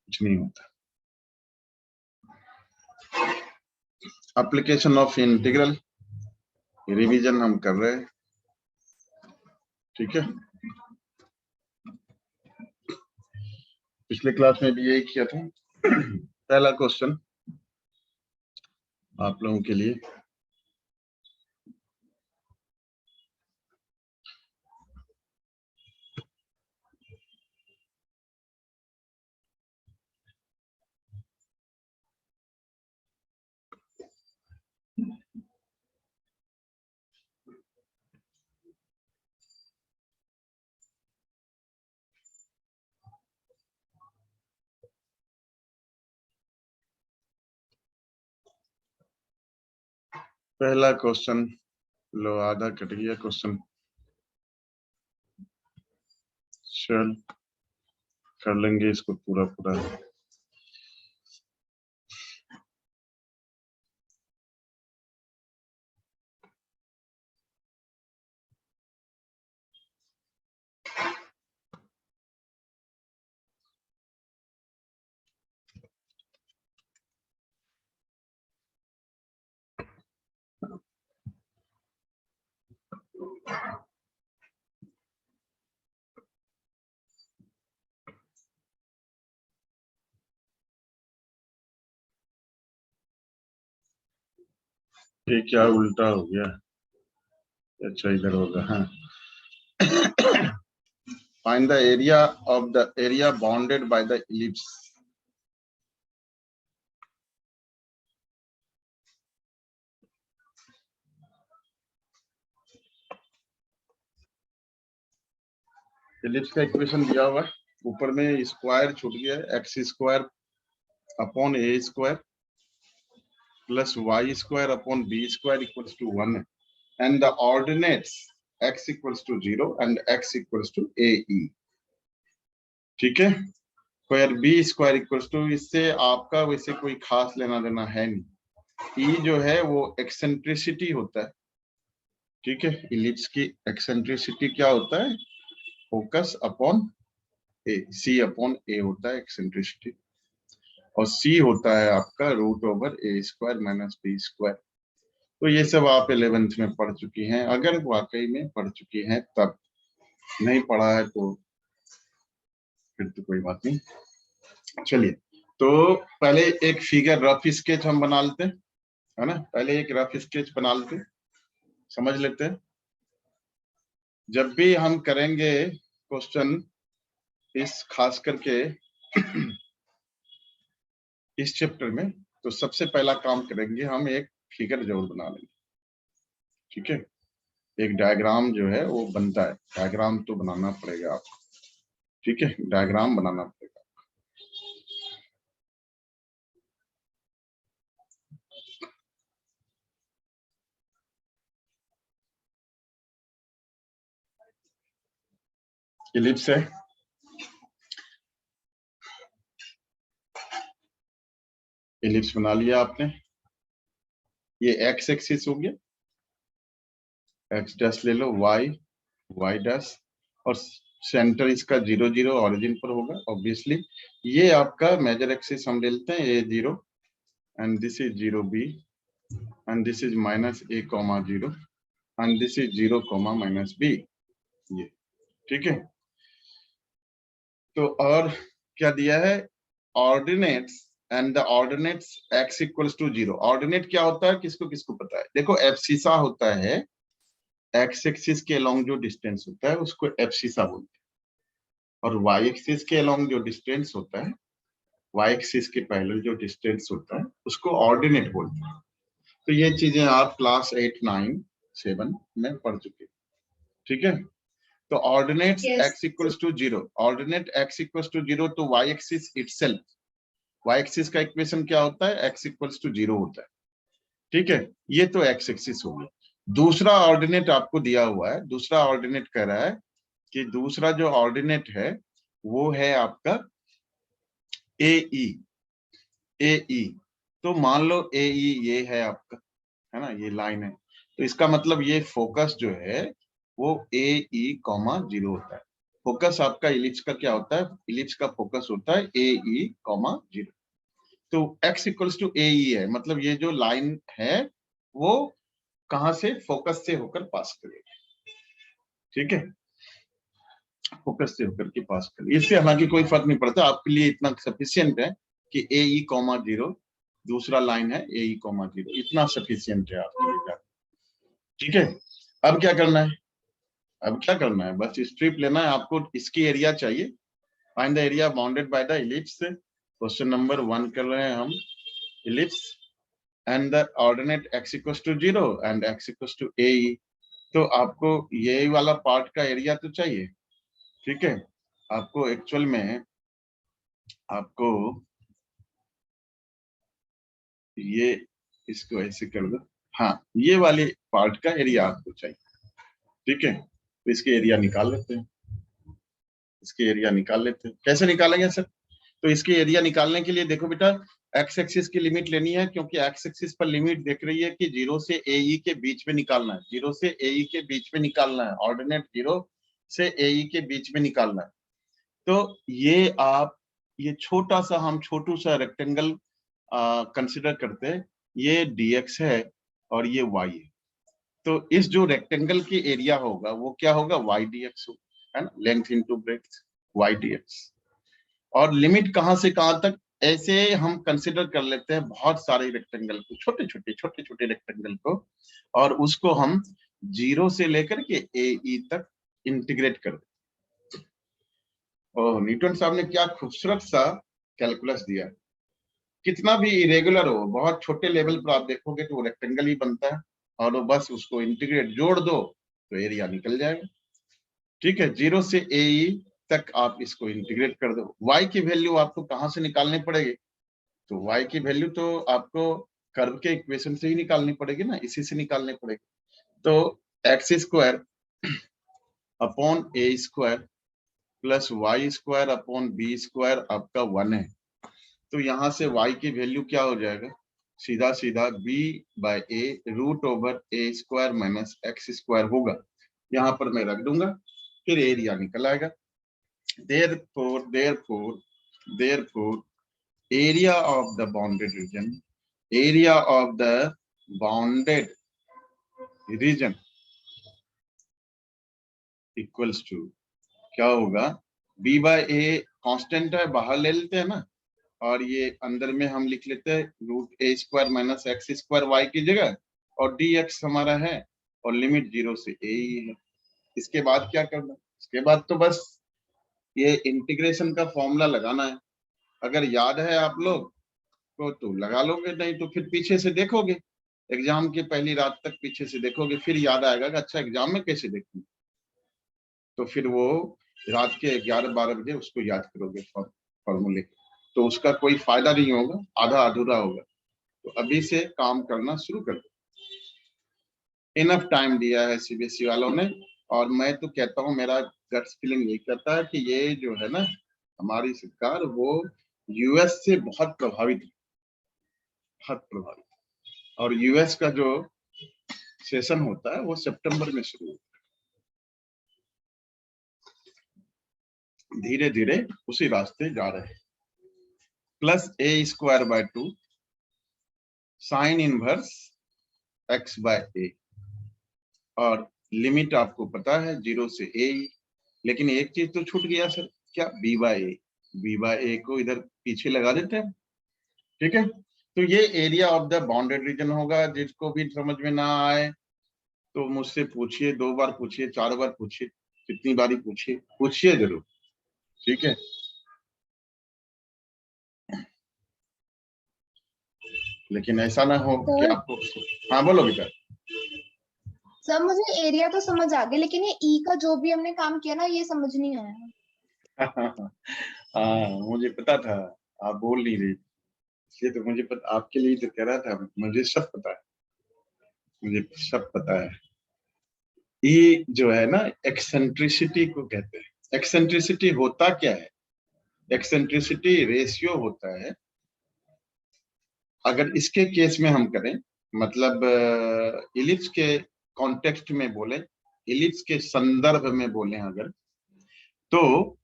कुछ नहीं होता। एप्लीकेशन ऑफ इंटीग्रल रिवीजन हम कर रहे हैं, ठीक है। पिछले क्लास में भी यही किया था। पहला क्वेश्चन आप लोगों के लिए, पहला क्वेश्चन लो, आधा कट गया क्वेश्चन। चल कर लेंगे इसको पूरा पूरा। ये क्या उल्टा हो गया? अच्छा इधर होगा। हाँ, find the area of the area bounded by the ellipse. Ellipse का इक्वेशन दिया हुआ है, ऊपर में स्क्वायर छूट गया है, x square upon a square plus y square upon b square equals to 1 है, and the ordinates x equals to 0 and x equals to a e, ठीक है। Square b square equals to, इससे आपका वैसे कोई खास लेना देना है नहीं। ई जो है वो एक्सेंट्रिसिटी होता है, ठीक है। इलिप्स की एक्सेंट्रिसिटी क्या होता है? फोकस अपॉन ए, सी अपॉन ए होता है एक्सेंट्रिसिटी, और सी होता है आपका रूट ओवर ए स्क्वायर माइनस बी स्क्वायर। तो ये सब आप 11th में पढ़ चुकी हैं, अगर वाकई में पढ़ चुकी हैं तब। नहीं पढ़ा है तो फिर तो कोई बात नहीं। चलिए, तो पहले एक फिगर रफ स्केच हम बना लेते हैं, है ना। पहले एक रफ स्केच बना लेते हैं, समझ लेते हैं। जब भी हम करेंगे क्वेश्चन इस खास करके इस चैप्टर में, तो सबसे पहला काम करेंगे हम एक फिगर जरूर बना लेंगे, ठीक है। एक डायग्राम जो है वो बनता है, डायग्राम तो बनाना पड़ेगा आपको, ठीक है। डायग्राम बनाना पड़ेगा। इलिप्स है, इलिप्स बना लिया आपने। ये एक्स एक्सिस हो गया, एक्स डैश ले लो, वाई वाई डैश, और सेंटर इसका 0 0 ऑरिजिन पर होगा ऑब्वियसली। ये आपका मेजर एक्सिस हम ले लेते हैं, A 0 and this is 0 B and this is minus A comma 0 and this is 0 comma minus B, ये ठीक है। तो और क्या दिया है? Ordinates and the ordinates x equals to 0। Ordinate क्या होता है, किसको किसको पता है? देखो एब्सिसा होता है, एक्स एक्सिस के अलोंग जो डिस्टेंस होता है उसको एब्सिसा बोलते हैं, और वाई एक्सिस के अलोंग जो डिस्टेंस होता है, वाई एक्सिस के पैरेलल जो डिस्टेंस होता है उसको ऑर्डिनेट बोलते हैं। तो ये चीजें आप क्लास 8 9 7 में पढ़ चुके हैं, ठीक है। तो ordinates x equals to 0, ordinate x equals to 0, तो y axis itself, y axis का इक्वेशन क्या होता है? x इक्वल्स टू 0 होता है, ठीक है। ये तो x एक्सिस हो गया। दूसरा ऑर्डिनेट आपको दिया हुआ है, दूसरा ऑर्डिनेट कह रहा है कि दूसरा जो ऑर्डिनेट है वो है आपका ए ई, ए ई। तो मान लो ए ई ये है आपका, है ना, ये लाइन है, तो इसका मतलब ये फोकस जो है वो ए ई कॉमा 0 होता है। फोकस आपका इलिप्स का क्या होता है, इलिप्स का फोकस होता है ए ई कॉमा 0। तो x इक्वल्स टू ए ई है, मतलब ये जो लाइन है वो कहां से, फोकस से होकर पास करेगी, ठीक है, फोकस से होकर के पास करेगी। इससे हालांकि कोई फर्क नहीं पड़ता, आपके लिए इतना सफिशियंट है कि ए ई कॉमा 0 दूसरा लाइन है, ए ई कॉमा 0 इतना सफिशियंट है आपके लिए, ठीक है। अब क्या करना है, अब क्या करना है, बस स्ट्रिप लेना है आपको, इसकी एरिया चाहिए, find the area bounded by the ellipse. Question number 1 कर रहे हैं हम, ellipse and the ordinate x equals to 0 and x equals to a e. तो आपको ये वाला पार्ट का एरिया तो चाहिए, ठीक है। आपको एक्चुअल में आपको ये इसको ऐसे कर दो, हाँ ये वाले पार्ट का एरिया आपको चाहिए, ठीक है। तो इसके एरिया निकाल लेते हैं, इसके एरिया निकाल लेते हैं। कैसे निकालेंगे सर, तो इसके एरिया निकालने के लिए देखो बेटा, एक्स एक्सिस की लिमिट लेनी है, क्योंकि एक्स एक्सिस पर लिमिट देख रही है कि 0 से ए ई के बीच में निकालना है, 0 से ए ई के बीच में निकालना है, ऑर्डिनेट 0 से ए ई के बीच में निकालना है। तो ये आप, ये छोटा सा हम छोटू सा रेक्टेंगल कंसिडर करते हैं, ये dx है और ये y है। तो इस जो रेक्टेंगल की एरिया होगा वो क्या होगा, y dx होगा, है ना, length into breadth y dx। और लिमिट कहां से कहां तक, ऐसे हम कंसिडर कर लेते हैं बहुत सारे रेक्टेंगल को, छोटे छोटे रेक्टेंगल को, और उसको हम 0 से लेकर के ए ई तक इंटीग्रेट कर देते। ओह, न्यूटन साहब ने क्या खूबसूरत सा कैलकुलस दिया। कितना भी इरेगुलर हो, बहुत छोटे लेवल पर आप देखोगे तो वो रेक्टेंगल ही बनता है, और वो बस उसको इंटीग्रेट जोड़ दो तो एरिया निकल जाएगा, ठीक है। 0 से ए ई तक आप इसको इंटीग्रेट कर दो। y की वैल्यू आपको कहां से निकालनी पड़ेगी, तो y की वैल्यू तो आपको कर्व के इक्वेशन से ही निकालनी पड़ेगी ना, इसी से निकालनी पड़ेगी। तो x square upon a square plus y square upon b square आपका 1 है। तो यहाँ से y की वैल्यू क्या हो जाएगा, सीधा सीधा b बाय ए रूट ओवर ए स्क्वायर माइनस एक्स स्क्वायर होगा, यहाँ पर मैं रख दूंगा, फिर एरिया निकल आएगा। therefore area of the bounded region equals to क्या होगा, b बाय ए कॉन्स्टेंट है, बाहर ले लेते हैं ना, और ये अंदर में हम लिख लेते हैं root a square minus x square y की जगह, और डी एक्स हमारा है, और लिमिट 0 से ए ही है। इसके बाद क्या करना, इसके बाद तो बस ये इंटीग्रेशन का फॉर्मूला लगाना है। अगर याद है आप लोग को तो लगा लोगे, नहीं तो फिर पीछे से देखोगे, एग्जाम की पहली रात तक पीछे से देखोगे, फिर याद आएगा कि अच्छा एग्जाम में कैसे देखूं, तो फिर वो रात के 11-12 बजे उसको याद करोगे फॉर्मूले, तो उसका कोई फायदा नहीं होगा, आधा अधूरा होगा। तो अभी से काम करना शुरू कर दो, इनफ टाइम दिया है सीबीएसई वालों ने। और मैं तो कहता हूँ, मेरा गट्स फीलिंग यही कहता है कि ये जो है ना हमारी सरकार, वो यूएस से बहुत प्रभावित है, बहुत प्रभावित। और यूएस का जो सेशन होता है वो सितंबर में शुरू होता है, धीरे धीरे उसी रास्ते जा रहे हैं। Plus a square by 2 sine inverse x by a, और लिमिट आपको पता है 0 से ए, लेकिन एक चीज तो छूट गया सर, क्या, बी बाय ए, बी बाय ए को इधर पीछे लगा देते हैं, ठीक है। तो ये area of the bounded reason होगा। जिसको भी समझ में ना आए तो मुझसे पूछिए, 2 बार पूछिए, 4 बार पूछिए, कितनी बारी पूछिए, पूछिए जरूर, ठीक है। लेकिन ऐसा ना हो कि सर, आपको, हाँ बोलो बेटा। सर मुझे एरिया तो समझ आ गया, लेकिन ये ई का जो भी हमने काम किया ना, ये समझ नहीं आया। हाँ मुझे पता था, आप बोल नहीं रही, इसलिए तो मुझे पता, आपके लिए तो कह रहा था, मुझे सब पता है, मुझे सब पता है। ये जो है ना एक्सेंट्रिसिटी को कहते हैं। एक्सेंट्रिसिटी होता क्या है, एक्सेंट्रिसिटी रेशियो होता है, अगर इसके केस में हम करें, मतलब इलिप्स के कॉन्टेक्स्ट में बोले, इलिप्स के संदर्भ में बोले अगर, तो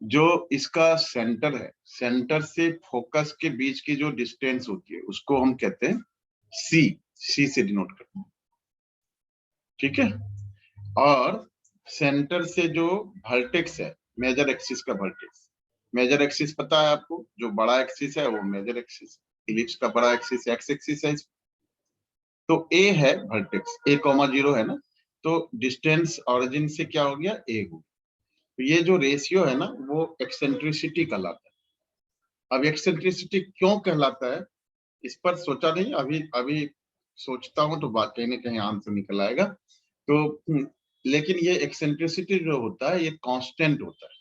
जो इसका सेंटर है, सेंटर से फोकस के बीच की जो डिस्टेंस होती है उसको हम कहते हैं सी, सी से डिनोट करते हैं, ठीक है। और सेंटर से जो वर्टेक्स है, मेजर एक्सिस का वर्टेक्स, मेजर एक्सिस पता है आपको, जो बड़ा एक्सिस है वो मेजर एक्सिस, इलिप्स का बड़ा एक्सिस एक्स एक्सिस है। तो ए है वर्टेक्स, ए कॉमा 0 है ना, तो डिस्टेंस ऑरिजिन से क्या हो गया, ए हो। तो ये जो रेशियो है ना वो एक्सेंट्रिसिटी कहलाता है। अब एक्सेंट्रिसिटी क्यों कहलाता है इस पर सोचा नहीं, अभी अभी सोचता हूं तो बात कहीं ना कहीं आंसर निकल आएगा। तो लेकिन ये एक्सेंट्रिसिटी जो होता है ये कांस्टेंट होता है,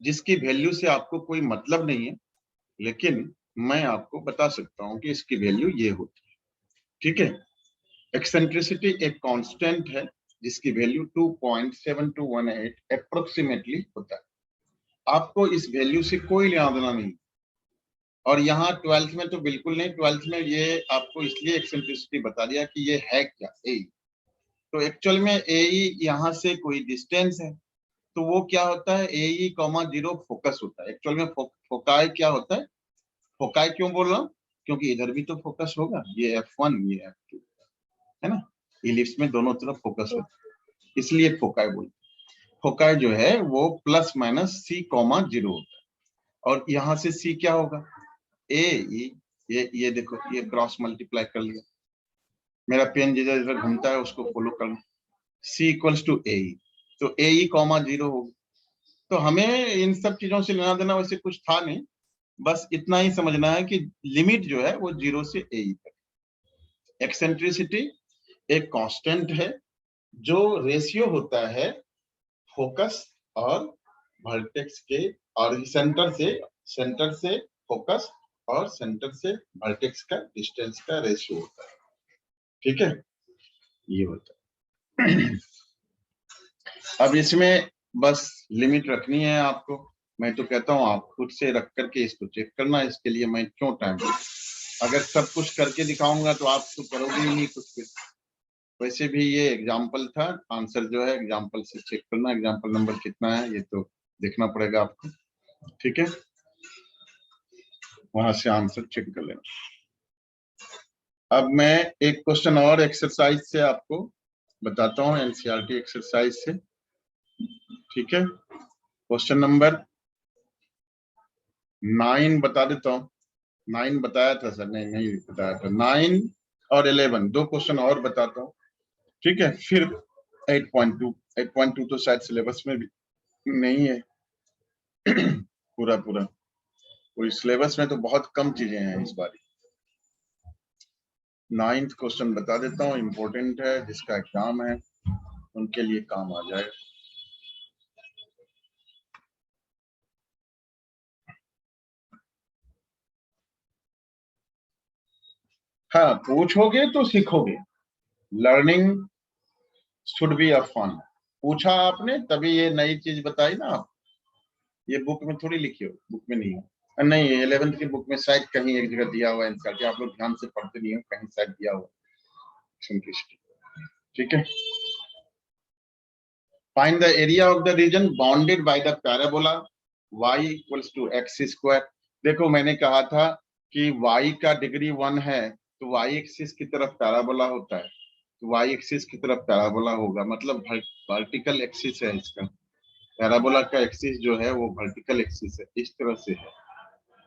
जिसकी वैल्यू से आपको कोई मतलब नहीं है, लेकिन मैं आपको बता सकता हूं कि इसकी वैल्यू ये होती है, ठीक है। एक्सेंट्रिसिटी एक कांस्टेंट है जिसकी वैल्यू 2.7218 अप्रोक्सीमेटली होता है। आपको इस वैल्यू से कोई लेना देना नहीं, और यहाँ 12th में तो बिल्कुल नहीं। 12th में ये आपको इसलिए एक्सेंट्रिसिटी बता दिया कि ये है क्या, ए। तो एक्चुअल में ए यहाँ से कोई डिस्टेंस है, तो वो क्या होता है, ए कॉमा 0 फोकस होता है। एक्चुअल में फोकाई क्या होता है, फोकाई क्यों बोल रहा हूँ, क्योंकि इधर भी तो फोकस होगा, ये F1 ये F2 है ना, इलिप्स में दोनों तरफ फोकस होता है, इसलिए फोकाई बोलते हैं। फोकाई जो है वो प्लस माइनस सी कॉमा 0 होता है, और यहाँ से सी क्या होगा, ए ई, ये देखो ये क्रॉस मल्टीप्लाई कर लिया, मेरा पेन जिधर जिधर घूमता है उसको फॉलो करना, सी इक्वल्स टू ए, तो ए कॉमा 0 होगा। तो हमें इन सब चीजों से लेना देना वैसे कुछ था नहीं, बस इतना ही समझना है कि लिमिट जो है वो 0 से ए तक। एक्सेंट्रिसिटी एक कांस्टेंट है जो रेशियो होता है फोकस और वर्टेक्स के, और सेंटर से फोकस और सेंटर से वर्टेक्स का डिस्टेंस का रेशियो होता है, ठीक है, ये होता है। अब इसमें बस लिमिट रखनी है आपको, मैं तो कहता हूँ आप खुद से रख करके इसको चेक करना, इसके लिए मैं क्यों टाइम दूं, अगर सब कुछ करके दिखाऊंगा तो आप तो करोगे ही नहीं कुछ भी। वैसे भी ये एग्जाम्पल था, आंसर जो है एग्जाम्पल से चेक करना, एग्जाम्पल नंबर कितना है ये तो देखना पड़ेगा आपको, ठीक है, वहां से आंसर चेक कर लेना। अब मैं एक क्वेश्चन और एक्सरसाइज से आपको बताता हूँ, एनसीईआरटी एक्सरसाइज से, ठीक है। क्वेश्चन नंबर 9 बता देता हूँ, 9 बताया था सर, नहीं नहीं बताया था, 9 और 11 दो क्वेश्चन और बताता हूँ, ठीक है, फिर 8.2 तो शायद सिलेबस में भी नहीं है पूरा पूरा, पूरी सिलेबस में तो बहुत कम चीजें हैं इस बार। 9th क्वेश्चन बता देता हूँ, इम्पोर्टेंट है, जिसका एग्जाम है उनके लिए काम आ जाएगा। हाँ, पूछोगे तो सीखोगे, learning should be a fun. पूछा आपने तभी ये नई चीज बताई ना आप, ये बुक में थोड़ी लिखी हो, बुक में नहीं है, नहीं 11th की बुक में शायद कहीं एक जगह दिया हुआ है आंसर, आप लोग ध्यान से पढ़ते नहीं हो, कहीं शायद दिया हुआ, ठीक है। Find the area of the region bounded by the parabola y equals to x square. देखो मैंने कहा था कि y का डिग्री 1 है तो y एक्सिस की तरफ पैराबोला होता है, तो y एक्सिस की तरफ पैराबोला होगा, मतलब वर्टिकल एक्सिस है इसका, पैराबोला का एक्सिस जो है वो वर्टिकल एक्सिस है, इस तरह से है,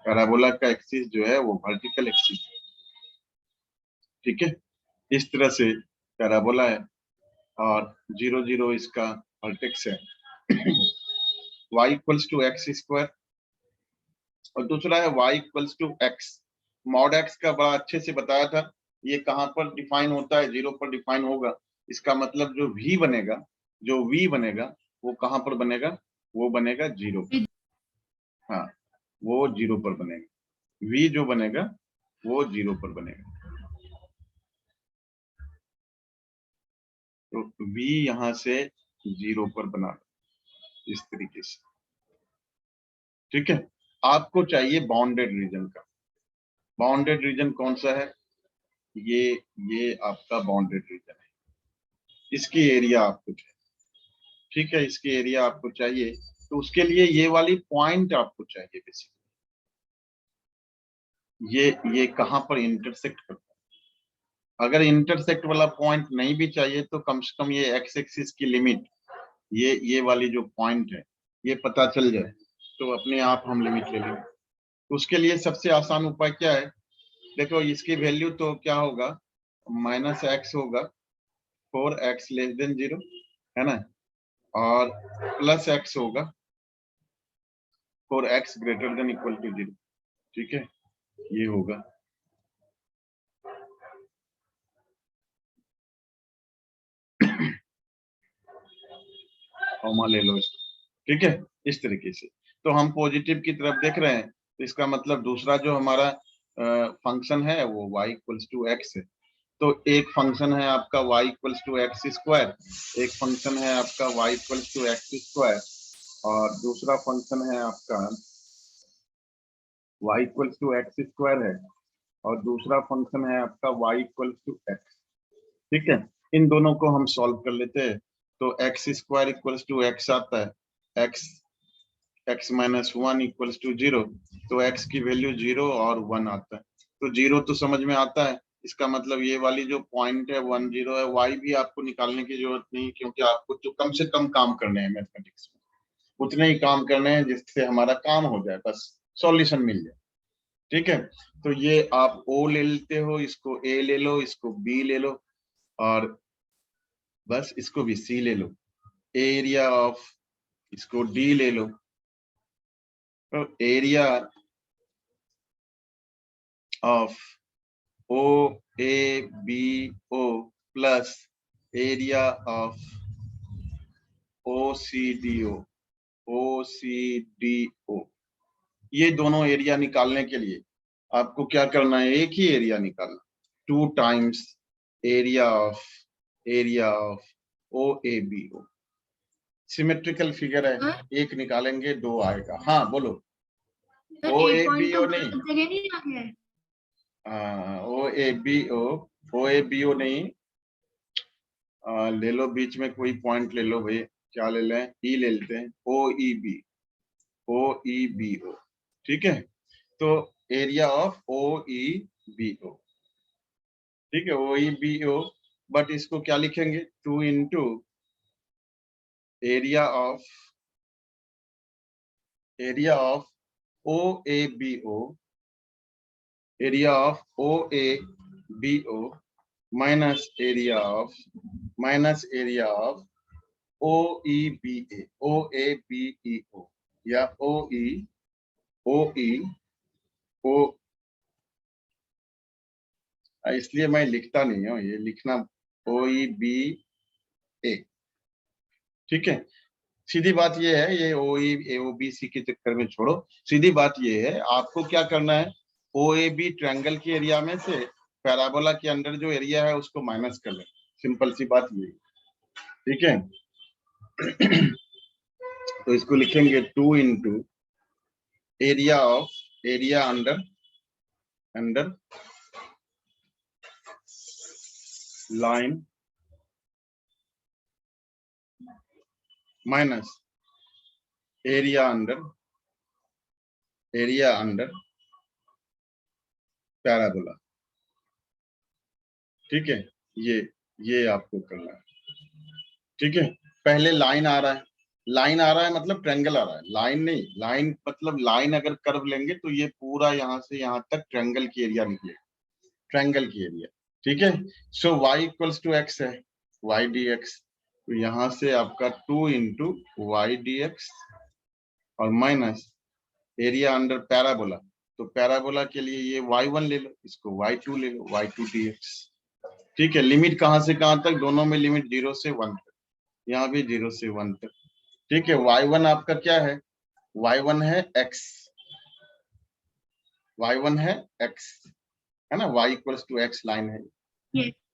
पैराबोला का एक्सिस जो है वो वर्टिकल एक्सिस है, ठीक है, इस तरह से पैराबोला है, और 0 0 इसका वर्टेक्स है y equals to x square, और दूसरा है y equals to x, mod x का बड़ा अच्छे से बताया था, ये कहाँ पर डिफाइन होता है, 0 पर डिफाइन होगा, इसका मतलब जो v बनेगा, जो v बनेगा वो कहाँ पर बनेगा, वो बनेगा 0 पर, हाँ वो 0 पर बनेगा, v जो बनेगा वो 0 पर बनेगा, तो v यहाँ से 0 पर बना इस तरीके से, ठीक है। आपको चाहिए बाउंडेड रीजन का, बाउंडेड रीजन कौन सा है, ये ये आपका बाउंडेड रीजन है, इसकी एरिया आपको चाहिए, ठीक है, इसकी एरिया आपको चाहिए, तो उसके लिए ये वाली पॉइंट आपको चाहिए बेसिकली, ये कहां पर इंटरसेक्ट करता है। अगर इंटरसेक्ट वाला पॉइंट नहीं भी चाहिए तो कम से कम ये एक्स एक्सिस की लिमिट, ये वाली जो पॉइंट है ये पता चल जाए तो अपने आप हम लिमिट ले लेंगे। तो उसके लिए सबसे आसान उपाय क्या है, देखो इसकी वैल्यू तो क्या होगा, -x होगा 4x लेस देन 0, है ना, और +x होगा 4x greater than equal to 0। ठीक है, ये होगा। कॉमा ले लो इसको, ठीक है, इस तरीके से। तो हम पॉजिटिव की तरफ देख रहे हैं, तो इसका मतलब दूसरा जो हमारा फंक्शन है वो y इक्वल्स टू x है। तो एक फंक्शन है आपका y equals to x square, एक फंक्शन है आपका y equals to x square, और दूसरा फंक्शन है आपका y equals to x square है, और दूसरा फंक्शन है आपका y इक्वल्स टू x। ठीक है, इन दोनों को हम सॉल्व कर लेते हैं। तो x square equals to x आता है, x माइनस 1 इक्वल्स टू 0, तो x की वैल्यू 0 और 1 आता है। तो 0 तो समझ में आता है, इसका मतलब ये वाली जो पॉइंट है 1 0 है। y भी आपको निकालने की जरूरत नहीं, क्योंकि आपको जो कम से कम काम करने हैं मैथमेटिक्स में, उतने ही काम करने हैं जिससे हमारा काम हो जाए, बस सॉल्यूशन मिल जाए। ठीक है, तो ये आप o ले लेते हो, इसको a ले लो, इसको b ले लो, और बस इसको भी c ले लो। एरिया ऑफ, इसको d ले लो, तो area of OABO plus area of OCDO, ये दोनों एरिया निकालने के लिए आपको क्या करना है, एक ही एरिया निकालना, 2 times area of OABO। Symmetrical figure है, एक निकालेंगे 2 आएगा। हाँ बोलो। OABO नहीं, OABO नहीं, ले लो बीच में कोई पॉइंट ले लो भाई, क्या ले लें, ई ले लेते हैं, OEBO। ठीक है, तो एरिया ऑफ OEBO, ठीक है, OEBO, बट इसको क्या लिखेंगे, 2 into area of OABO, area of OABO minus area of OEBO या OE, इसलिए मैं लिखता नहीं हूँ, ये लिखना OEBA। ठीक है, सीधी बात ये है, ये OEBC के चक्कर में छोड़ो, सीधी बात ये है, आपको क्या करना है, OAB ट्रायंगल के एरिया में से पैराबोला के अंदर जो एरिया है उसको माइनस कर ले, सिंपल सी बात ये। ठीक है, तो इसको लिखेंगे 2 into area under line minus area under parabola. ठीक है, ये आपको करना है। ठीक है, पहले लाइन आ रहा है, मतलब ट्रायंगल आ रहा है, लाइन नहीं, लाइन मतलब लाइन अगर कर्व लेंगे तो ये पूरा यहाँ से यहाँ तक ट्रायंगल की एरिया निकलेगा, ट्रायंगल की एरिया। ठीक है, सो y इक्वल्स टू x है, y dx, तो यहाँ से आपका 2 इंटू वाई dx और माइनस एरिया अंडर पैराबोला, तो पैराबोला के लिए ये y1 ले लो, इसको y2 ले लो, y2 dx। ठीक है, लिमिट कहां से कहां तक, दोनों में लिमिट 0 से 1 तक, यहाँ भी 0 से 1 तक। ठीक है, y1 आपका क्या है, y1 है x, है ना, y equals to x line है,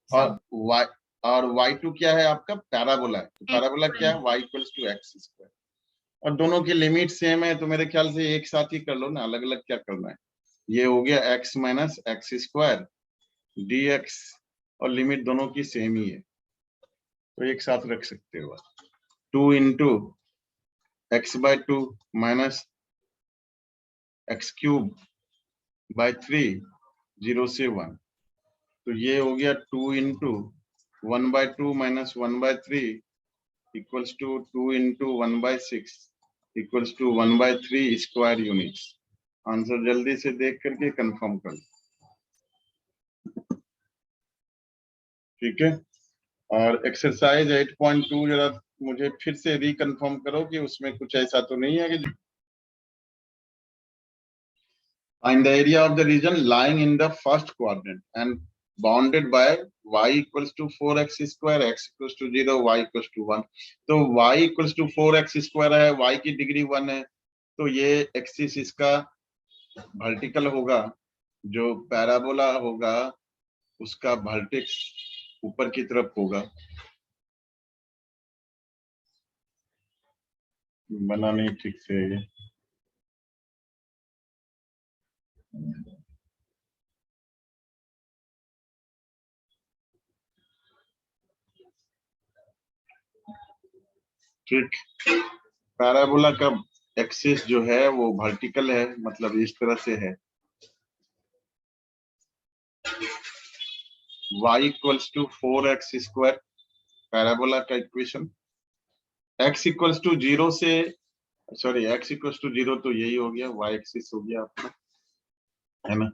और y2 क्या है आपका, पैराबोला है, तो पैराबोला क्या है, y equals to x square, और दोनों की लिमिट सेम है, तो मेरे ख्याल से एक साथ ही कर लो ना, अलग अलग क्या करना है। ये हो गया x minus x square dx, और लिमिट दोनों की सेम ही है, तो एक साथ रख सकते हो। 2 into x by 2 minus x cube by 3, 0 से 1, तो ये हो गया 2 into 1 by 2 minus 1 by 3 equals to 2 into 1 by 6 equals to 1 by 3 square units. Answer जल्दी से देख करके कंफर्म कर लो, ठीक है। और एक्सरसाइज 8.2 जरा मुझे फिर से रिकन्फर्म करो कि उसमें कुछ ऐसा तो नहीं है कि find the area of the region lying in the first quadrant and bounded by y equals to 4x square, x equals to 0, y equals to 1। तो y equals to 4x square है, y की degree 1 है, तो ये axis इसका vertical होगा, जो parabola होगा उसका वर्टेक्स ऊपर की तरफ होगा। बना नहीं ठीक से ये, ठीक। पैराबोला का एक्सिस जो है वो वर्टिकल है, मतलब इस तरह से है। y equals to 4x square parabola का इक्वेशन, x इक्वल्स टू 0 से सॉरी x इक्वल्स टू 0 तो यही हो गया, y एक्सिस हो गया आपका, है ना।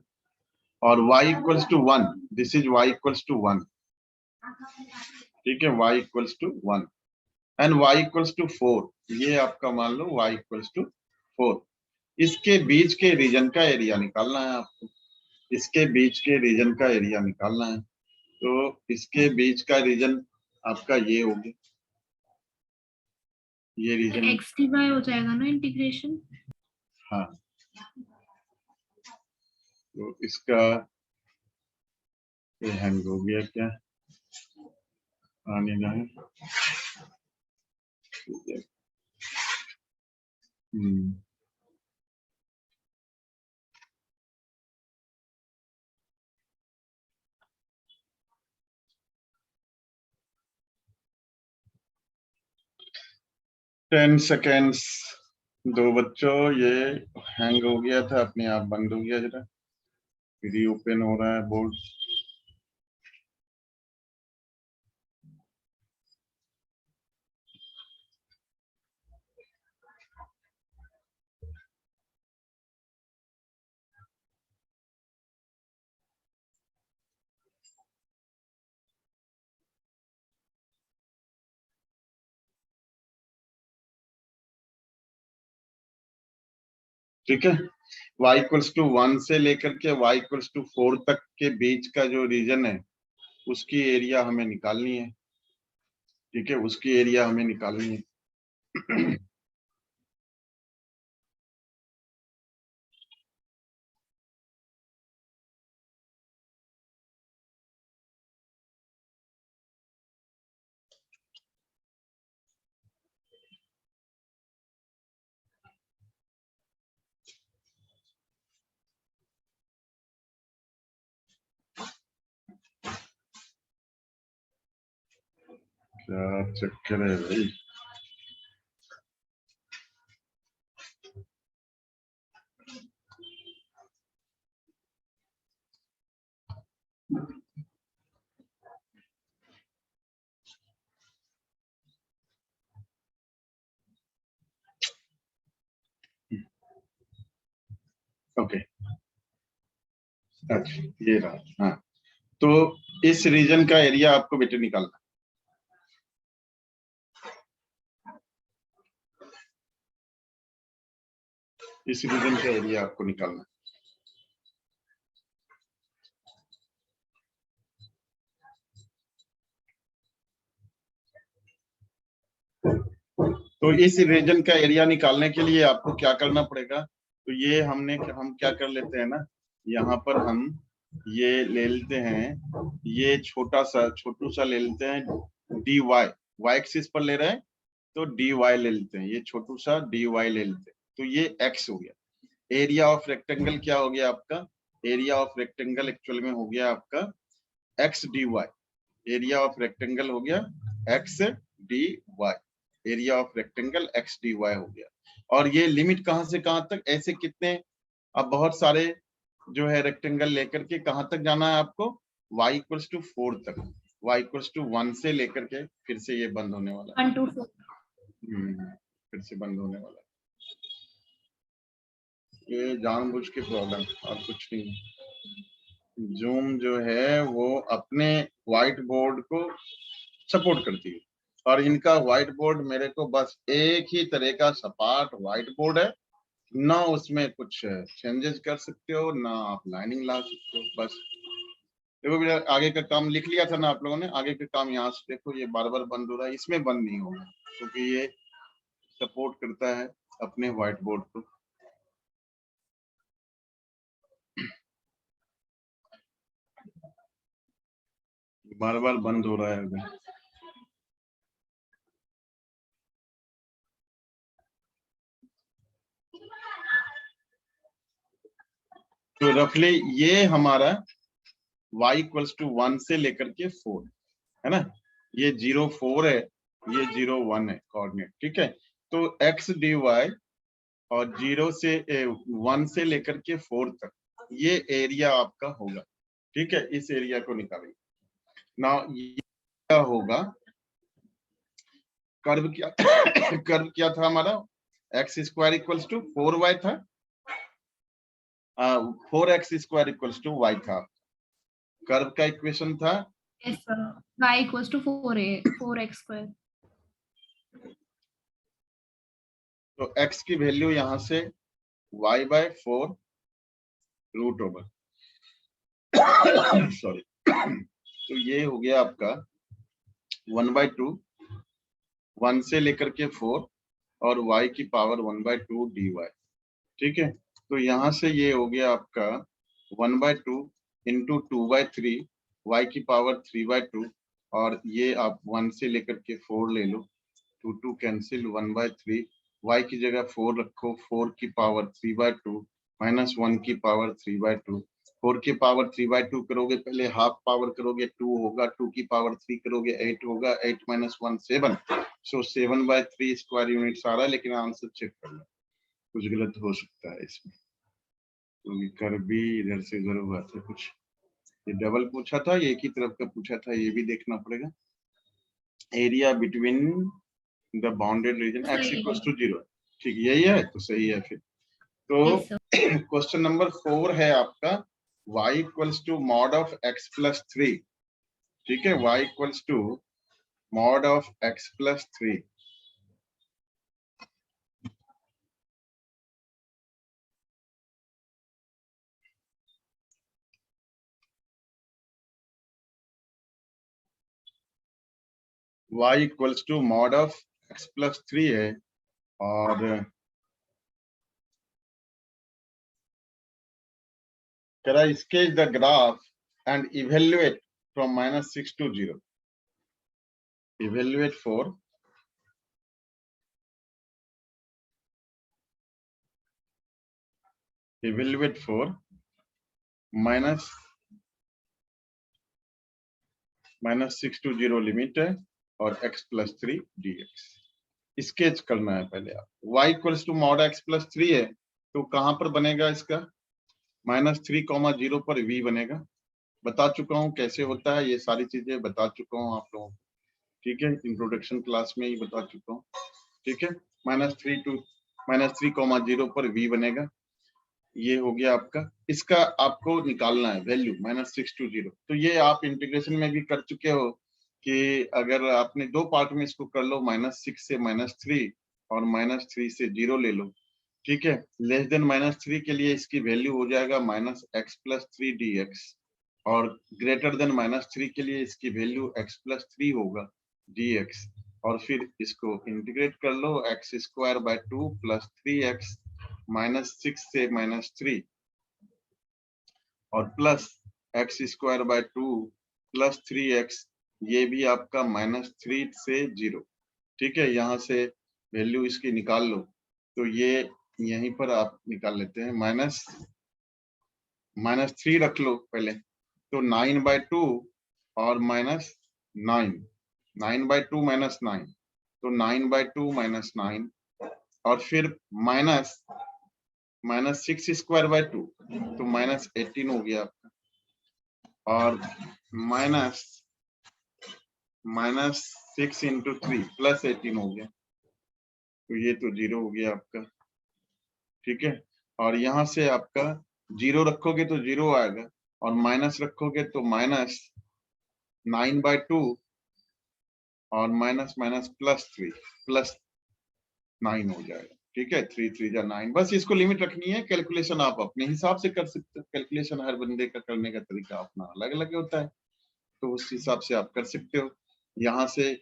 और y equals to 1, this is y equals to 1, ठीक है, y equals to 1 and y equals to 4, ये आपका मान लो y इक्वल्स टू 4। इसके बीच के रीजन का एरिया निकालना है आपको, इसके बीच के रीजन का एरिया निकालना है। तो इसके बीच का रीजन आपका ये हो गया, ये रीजन एक्स डी वाई हो जाएगा ना इंटीग्रेशन। हाँ, तो इसका ये हैंग हो गया क्या, आने जाए, हम्म 10 सेकेंड्स। दो बच्चों, ये हैंग हो गया था, अपने आप बंद हो गया, जरा री ओपन हो रहा है बोर्ड। ठीक है, y इक्वल्स टू 1 से लेकर के y इक्वल्स टू 4 तक के बीच का जो रीजन है उसकी एरिया हमें निकालनी है, ठीक है, उसकी एरिया हमें निकालनी है। क्या चक्कर है भाई, ओके अच्छा ये रहा, हाँ। तो इस रीजन का एरिया आपको बेटे निकालना, इस रीजन का एरिया आपको निकालना। तो इस रीजन का एरिया निकालने के लिए आपको क्या करना पड़ेगा, तो ये हम क्या कर लेते हैं ना, यहाँ पर हम ये ले लेते हैं, ये छोटू सा ले लेते हैं dy, y एक्सिस पर ले रहे हैं तो dy ले लेते हैं, ये छोटू सा dy ले लेते हैं, तो ये x हो गया। एरिया ऑफ रेक्टेंगल क्या हो गया आपका, एरिया ऑफ रेक्टेंगल एक्चुअल में हो गया आपका x dy, area of rectangle हो गया x dy। Area of rectangle x d y हो गया। और ये लिमिट कहां से कहां तक, ऐसे कितने, अब बहुत सारे जो है रेक्टेंगल लेकर के कहां तक जाना है आपको, y इक्वल्स टू 4 तक, y इक्वल्स टू 1 से लेकर के फिर से ये बंद होने वाला है। 1 to 4 फिर से बंद होने वाला है। ये जानबूझ के प्रॉब्लम और कुछ नहीं। जूम जो है वो अपने व्हाइट बोर्ड को सपोर्ट करती है, और इनका व्हाइट बोर्ड मेरे को बस एक ही तरह का सपाट व्हाइट बोर्ड है, ना उसमें कुछ चेंजेस कर सकते हो, ना आप लाइनिंग ला सकते हो। बस देखो भैया, आगे का काम लिख लिया था ना आप लोगों ने, आगे का काम यहाँ से देखो, ये बार बार बंद हो रहा है, इसमें बंद नहीं होगा क्योंकि ये सपोर्ट करता है अपने व्हाइट बोर्ड को। बार बार बंद हो रहा है अगर। तो रफली ये हमारा y इक्वल्स टू 1 से लेकर के 4 है ना, ये 0 4 है, ये 0 1 है कोऑर्डिनेट, ठीक है। तो x dy और 0 से 1 से लेकर के 4 तक ये एरिया आपका होगा, ठीक है। इस एरिया को निकालेंगे ना, ये क्या होगा, कर्व क्या कर्व क्या था हमारा, x square equals to 4y था, 4x square equals to y था, कर्व का इक्वेशन था। yes sir, y equals to 4x square। तो x की वैल्यू यहां से y by 4 root over sorry तो ये हो गया आपका 1/2, 1 से लेकर के 4 और y की पावर 1/2 dy, ठीक है। तो यहाँ से ये हो गया आपका 1/2 इंटू 2/3 y की पावर 3/2, और ये आप 1 से लेकर के 4 ले लो, 2 कैंसिल, 1/3 y की जगह 4 रखो, 4 की पावर 3/2 माइनस 1 की पावर 3/2, 4 की पावर 3/2 करोगे, पहले हाफ पावर करोगे 2 होगा, 2 की पावर 3 करोगे 8 होगा, 8 माइनस 1 7, सो 7/3 स्क्वायर यूनिट्स आ रहा है, लेकिन आंसर चेक कर लो, कुछ गलत हो सकता है इसमें, क्योंकि कर भी इधर से उधर हुआ था कुछ, ये डबल पूछा था, ये एक ही तरफ का पूछा था, ये भी देखना पड़ेगा। Area between the bounded region x equals to 0, ठीक यही है, तो सही है फिर। तो yes sir। क्वेश्चन नंबर 4 है आपका y equals to mod of x plus 3, ठीक है, y equals to mod of x plus 3। y equals to mod of x plus 3 है, और कह रहा sketch the graph and evaluate from -6 to 0, evaluate for -6 to 0 limit है, और x plus 3 dx sketch करना है पहले आप। y equals to mod x plus 3 है, तो कहां पर बनेगा इसका, -3, 0 पर v बनेगा। बता चुका हूं कैसे होता है, ये सारी चीजें बता चुका हूं आप लोगों को, ठीक है, इंट्रोडक्शन क्लास में ही बता चुका हूं, ठीक है। -3, 0 पर v बनेगा, ये हो गया आपका, इसका आपको निकालना है वैल्यू -6 to 0। तो ये आप इंटीग्रेशन में भी कर चुके हो कि अगर आपने दो पार्ट में इसको कर लो, -6 से -3 और -3 से 0 ले लो, ठीक है। लेस देन -3 के लिए इसकी वैल्यू हो जाएगा -x प्लस 3 dx, और ग्रेटर देन -3 के लिए इसकी वैल्यू x प्लस 3 होगा dx, और फिर इसको इंटीग्रेट कर लो, x square by 2 plus 3x -6 से -3 और plus x square by 2 plus 3x, ये भी आपका -3 से 0, ठीक है। यहाँ से वैल्यू इसकी निकाल लो, तो ये यहीं पर आप निकाल लेते हैं, -3 रख लो पहले, तो 9/2 और -9, 9/2 -9, तो 9/2 माइनस 9 और फिर माइनस 6² 2 तो -18 हो गया आपका और -6 इंटू 3 प्लस 18 हो गया तो ये तो 0 हो गया आपका। ठीक है, और यहाँ से आपका 0 रखोगे तो 0 आएगा और माइनस रखोगे तो -9/2 और माइनस +3 +9 हो जाएगा। ठीक है, 3 3 जा 9। बस इसको लिमिट रखनी है, कैलकुलेशन आप अपने हिसाब से कर सकते हो। कैलकुलेशन हर बंदे का करने का तरीका अपना अलग अलग होता है, तो उस हिसाब से आप कर सकते हो। यहाँ से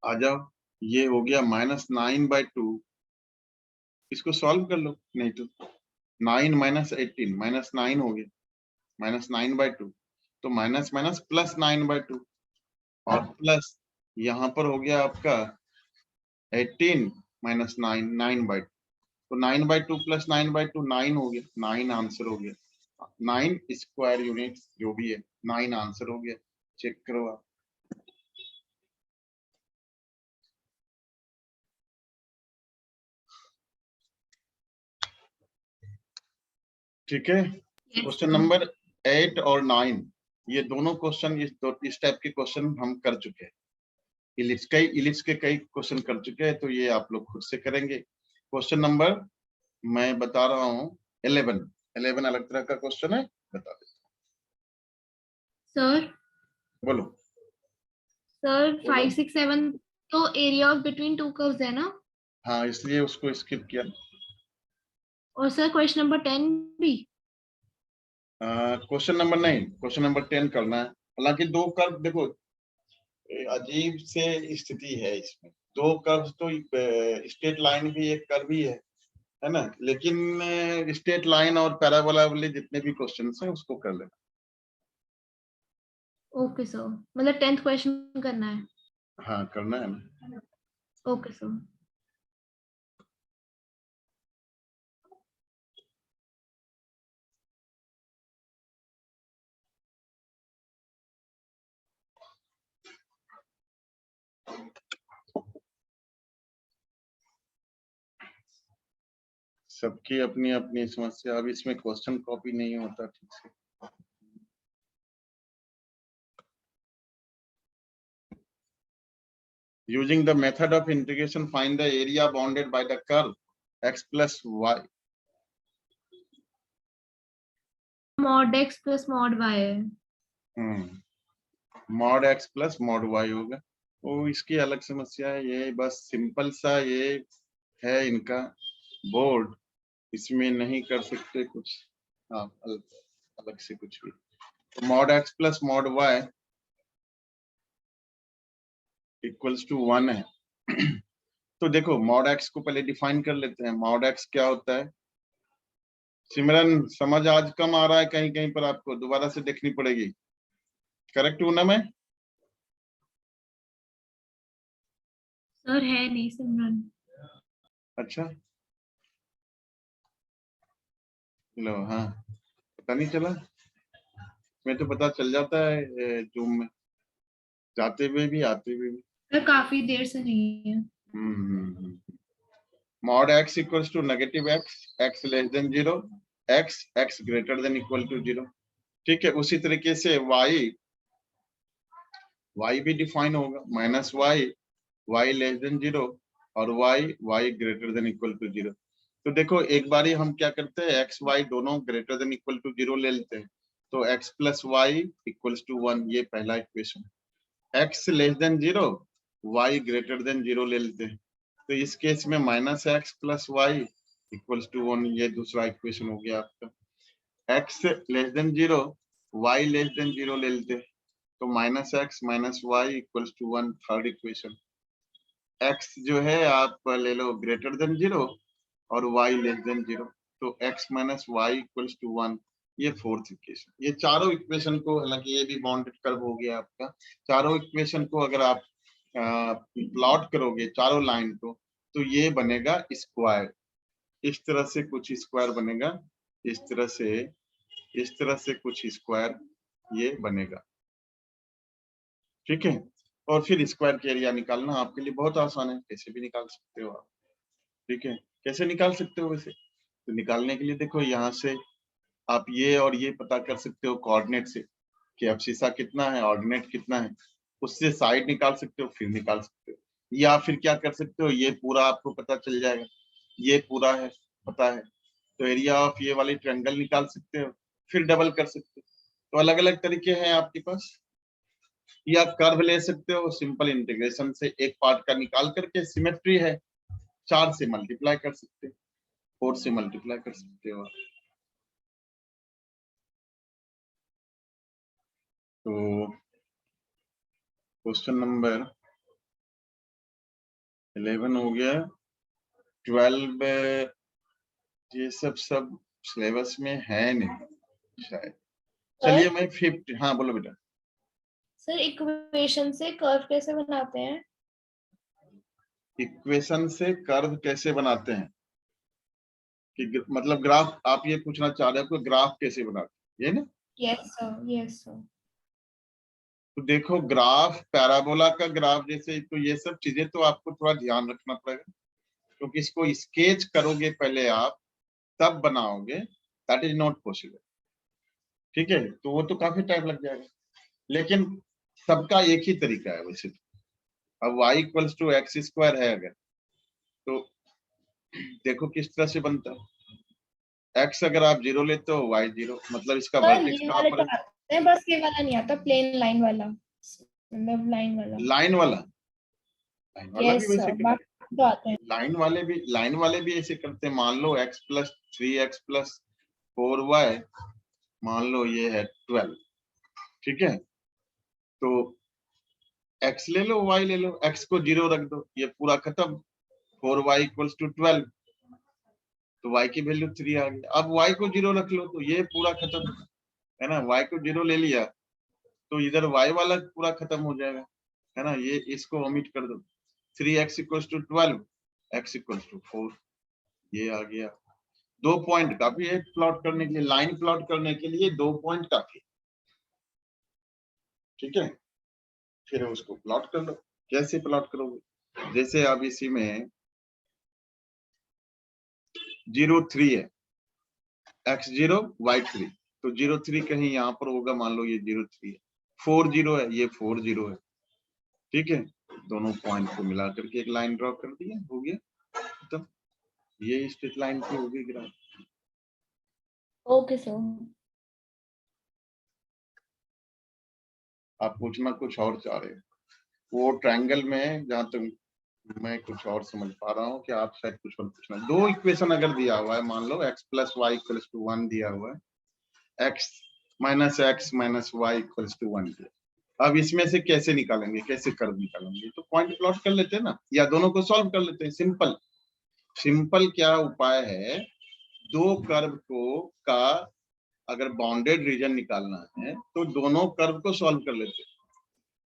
आ जाओ, ये हो गया -9/2, इसको सॉल्व कर लो, नहीं तो 9 - 18 -9 हो गया -9/2 तो माइनस माइनस +9/2 और प्लस यहाँ पर हो गया आपका 18 - 9 9/2 तो 9/2 + 9/2 9 हो गया, 9 आंसर हो गया। 9 स्क्वायर यूनिट जो भी है 9 आंसर हो गया। चेक करो आप। ठीक है, Yes, क्वेश्चन sir. नंबर 8 और 9 ये दोनों क्वेश्चन इस टाइप के क्वेश्चन हम कर चुके हैं। इलिप्स के कई क्वेश्चन कर चुके हैं, तो ये आप लोग खुद से करेंगे। क्वेश्चन नंबर मैं बता रहा हूँ 11 अलग तरह का क्वेश्चन है, बता दे। Sir, बोलो। sir, बोलो। 5 6 7 तो area of between two curves है ना? हाँ, इसलिए उसको स्किप किया। और सर क्वेश्चन नंबर 10 भी? क्वेश्चन नंबर नहीं, क्वेश्चन नंबर 10 करना है। हालांकि दो कर्व देखो, अजीब से स्थिति है इसमें। दो कर्व तो स्ट्रेट लाइन भी एक कर्व ही है ना, लेकिन स्ट्रेट लाइन और पैराबोला वाले जितने भी क्वेश्चंस हैं उसको कर लेना। ओके सर, मतलब 10th क्वेश्चन करना है। हाँ, करना है ना। Okay sir. सबकी अपनी अपनी समस्या। अब इसमें क्वेश्चन कॉपी नहीं होता ठीक से। Using the method of integration, find the area bounded by the curve x plus y. mod x plus mod y है। mod x plus mod y होगा। वो इसकी अलग समस्या है, ये बस सिंपल सा ये है इनका बोर्ड, इसमें नहीं कर सकते कुछ। हाँ, अलग से कुछ भी। तो mod x plus mod y equals to 1 है। तो देखो, mod x को पहले डिफाइन कर लेते हैं। mod x क्या होता है? सिमरन, समझ आज कम आ रहा है, कहीं कहीं पर आपको दोबारा से देखनी पड़ेगी। करेक्ट हूं ना मैं? सर है नहीं सिमरन। अच्छा, लो। हाँ, पता नहीं चला, मैं तो पता चल जाता है जूम में, जाते हुए भी आते हुए भी। सर काफी देर से नहीं है। mod x equals to -x, x less than 0, x greater than equal to 0। ठीक है, उसी तरीके से y भी डिफाइन होगा, -y लेस देन 0 और y greater than equal to 0। तो देखो, एक बारी हम क्या करते हैं, x y दोनों ग्रेटर देन इक्वल टू 0 ले लेते हैं, तो x plus y equals to 1, ये पहला equation. x less than 0, y greater than 0 ले लेते हैं, तो इस केस में -x plus y equals to 1, ये दूसरा इक्वेशन हो गया आपका। x less than 0, y less than 0 ले लेते हैं, तो -x minus y equals to 1, third equation. x जो है आप ले लो ग्रेटर देन 0 और y लेस देन 0, तो x minus y equals to 1, ये फोर्थ इक्वेशन। ये चारों इक्वेशन को, हालांकि ये भी बाउंडेड कर्व हो गया आपका, चारों इक्वेशन को अगर आप प्लॉट करोगे चारों लाइन को, तो ये बनेगा स्क्वायर। इस तरह से कुछ स्क्वायर बनेगा, इस तरह से कुछ स्क्वायर ये बनेगा। ठीक है, और फिर स्क्वायर का एरिया निकालना आपके लिए बहुत आसान है, कैसे भी निकाल सकते हो आप। ठीक है, कैसे निकाल सकते हो वैसे? तो निकालने के लिए देखो यहाँ से आप ये और ये पता कर सकते हो कोऑर्डिनेट से कि एब्सिसा कितना है, ऑर्डिनेट कितना है, उससे साइड निकाल सकते हो, फिर निकाल सकते हो। या फिर क्या कर सकते हो, ये पूरा आपको पता चल जाएगा, ये पूरा है पता है, तो एरिया ऑफ ये वाली ट्रायंगल निकाल सकते हो, फिर डबल कर सकते हो। तो अलग अलग तरीके हैं आपके पास। या कर्व ले सकते हो, सिंपल इंटीग्रेशन से एक पार्ट का निकाल करके, सिमेट्री है 4 से मल्टीप्लाई कर सकते हो, 4 से मल्टीप्लाई कर सकते हो। तो क्वेश्चन नंबर 11 हो गया। 12 ये सब सिलेबस में है नहीं शायद। चलिए मैं 50, हाँ बोलो बेटा। सर इक्वेशन से कर्व कैसे बनाते हैं? इक्वेशन से कर्व कैसे बनाते हैं कि मतलब ग्राफ आप ये पूछना चाह रहे हो कि ग्राफ कैसे बनाते हैं, ये ना? Yes sir, yes sir. तो देखो ग्राफ, पैराबोला का ग्राफ जैसे, तो ये सब चीजें तो आपको थोड़ा ध्यान रखना पड़ेगा, क्योंकि इसको स्केच करोगे पहले आप, तब बनाओगे, दैट इज नॉट पॉसिबल। ठीक है, तो वो तो काफी टाइम लग जाएगा, लेकिन सबका एक ही तरीका है वैसे तो। अब y equals to x square है अगर, तो देखो किस तरह से बनता है। x अगर आप 0 लेते हो, y 0, मतलब इसका सर वर्टेक्स ये कहाँ वाले पर तो है? आते हैं, बस ये वाला नहीं आता, प्लेन लाइन वाला, मतलब लाइन वाला। लाइन वाला, लाइन वाला भी यस वैसे सर, करते बाकी तो आते हैं। हैं, लाइन वाले भी ऐसे करते हैं। मान लो x plus 3x plus 4y, मान लो ये है 12। ठीक है, तो x ले लो, y ले लो, x को 0 रख दो, ये पूरा खत्म। 4y इक्वल्स टू 12, तो y की वैल्यू 3 आ गई। अब y को 0 रख लो, तो ये पूरा खत्म है ना, y को 0 ले लिया, तो इधर y वाला पूरा खत्म हो जाएगा, है ना। ये इसको ओमिट कर दो, 3x equals to 12, x equals to 4, ये आ गया। 2 पॉइंट काफी है प्लॉट करने के लिए, लाइन प्लॉट करने के लिए 2 पॉइंट काफी। ठीक है, फिर उसको प्लॉट कर लो। कैसे प्लॉट करोगे? जैसे अब इसी में 0 3 है, x 0 y 3, तो 0 3 कहीं यहाँ पर होगा, मान लो ये 0 3 है। 4 0 है, ये 4 0 है। ठीक है, दोनों पॉइंट को मिला करके एक लाइन ड्रॉ कर दिया, हो गया खत्म। ये स्ट्रेट लाइन की होगी ग्राफ। Okay sir. आप पूछना कुछ और चाह रहे हो? वो ट्रायंगल में जहां तक मैं कुछ और समझ पा रहा हूँ कि आप शायद कुछ और पूछना। 2 इक्वेशन अगर दिया हुआ है, मान लो x plus y equals to 1 दिया हुआ है, x minus y equals to 1 दिया। अब इसमें से कैसे निकालेंगे, कैसे कर्व निकालेंगे? तो पॉइंट प्लॉट कर लेते हैं ना, या दोनों को सॉल्व कर लेते हैं। सिंपल सिंपल क्या उपाय है, दो कर्व को का अगर बाउंडेड रीजन निकालना है, तो दोनों कर्व को सॉल्व कर लेते हैं।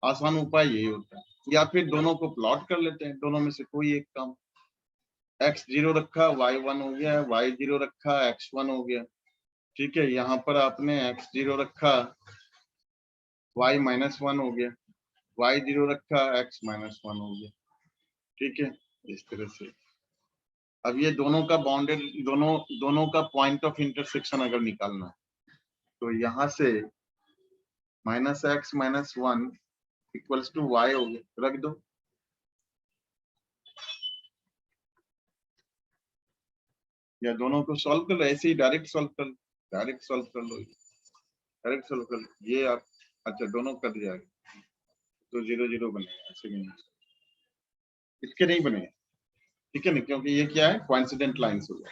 आसान उपाय यही होता है, या फिर दोनों को प्लॉट कर लेते हैं, दोनों में से कोई एक काम। x 0 रखा, y 1 हो गया, y 0 रखा, x 1 हो गया। ठीक है, यहाँ पर आपने x 0 रखा, y माइनस 1 हो गया, y 0 रखा, x माइनस 1 हो गया। ठीक है, इस तरह से। अब ये दोनों का बाउंडेड, दोनों का पॉइंट ऑफ इंटरसेक्शन अगर निकालना है, तो यहाँ से minus x minus 1 equals to y हो गया, रख दो। या दोनों को सॉल्व कर लो, ऐसे ही डायरेक्ट सॉल्व कर लो, डायरेक्ट सॉल्व कर लो, डायरेक्ट सॉल्व कर लो। ये आप, अच्छा दोनों कर दिया, तो 0 0 बनेगा, ऐसे नहीं, इसके नहीं बनेगा। ठीक है ना, क्योंकि ये क्या है, कोइंसिडेंट लाइंस हो गया,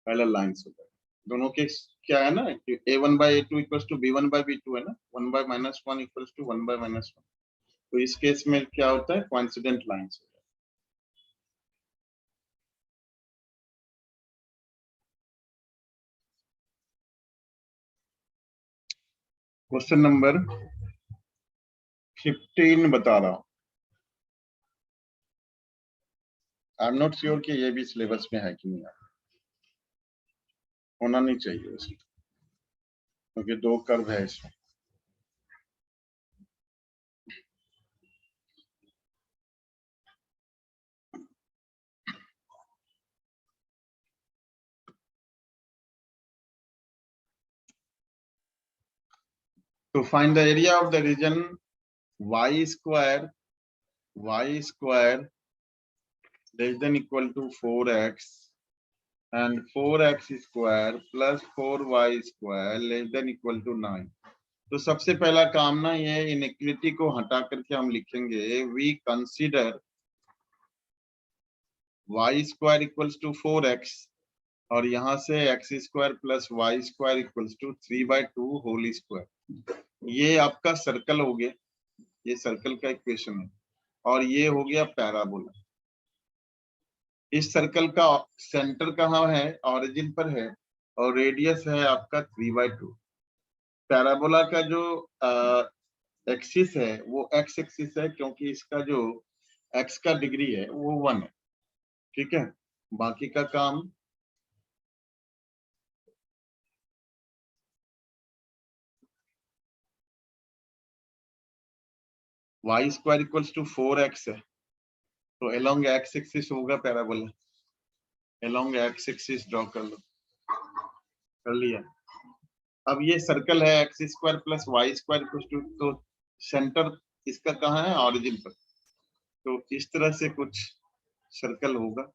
पैरेलल लाइंस हो गया। दोनों के क्या है ना, a1 by a2 equals to b1 by b2 है ना, 1 by minus 1 equals to 1 by minus 1। तो इस केस में क्या होता है, कोइंसिडेंट लाइंस। क्वेश्चन नंबर 15 बता रहा हूं। आई एम नॉट श्योर कि ये भी सिलेबस में है कि नहीं, होना नहीं चाहिए वैसे, क्योंकि 2 कर्व है इसमें। तो find the area of the region y square less than equal to 4x and 4x square plus 4y square less than equal to 9. तो सबसे पहला काम ना ये इनइक्वालिटी को हटा करके हम लिखेंगे we consider y square equals to 4x और यहाँ से x square plus y square equals to 3/2 whole square. ये आपका सर्कल हो गया, ये सर्कल का इक्वेशन है और ये हो गया पैराबोला। इस सर्कल का सेंटर कहाँ है? ऑरिजिन पर है और रेडियस है आपका 3/2। पैराबोला का जो एक्सिस है वो एक्स एक्सिस है क्योंकि इसका जो एक्स का डिग्री है वो 1 है। ठीक है, बाकी का काम y square equals to 4x है तो अलोंग एक्स एक्सिस होगा parabola. Along x axis draw कर लो, कर लिया। अब ये सर्कल है x square plus y square equals to, तो सेंटर इसका कहाँ है? ऑरिजिन पर। तो इस तरह से कुछ सर्कल होगा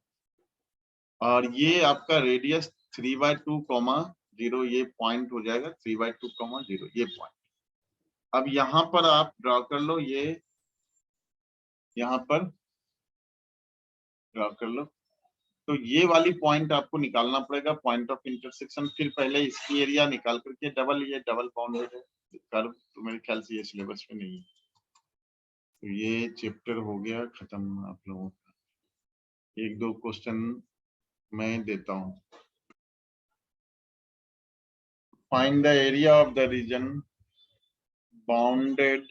और ये आपका रेडियस 3/2, 0 ये पॉइंट हो जाएगा 3/2, 0 ये पॉइंट। अब यहाँ पर आप ड्रॉ कर लो, ये यहाँ पर ड्रॉ कर लो। तो ये वाली पॉइंट आपको निकालना पड़ेगा, पॉइंट ऑफ इंटरसेक्शन। फिर पहले इसकी एरिया निकाल करके ये डबल बाउंडेड है कर्व, तो मेरे ख्याल से ये सिलेबस में नहीं है। तो ये चैप्टर हो गया खत्म आप लोगों का। 1-2 क्वेश्चन मैं देता हूँ। Find the area of the region bounded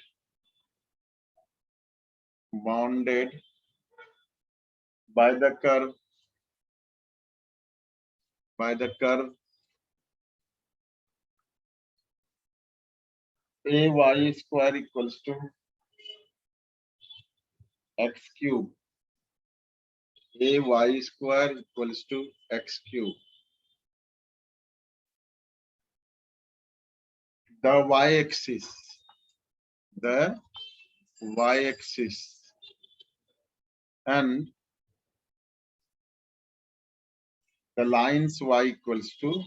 by the curve ay square equals to x cube. Ay square equals to x cube. The y-axis and the lines y equals to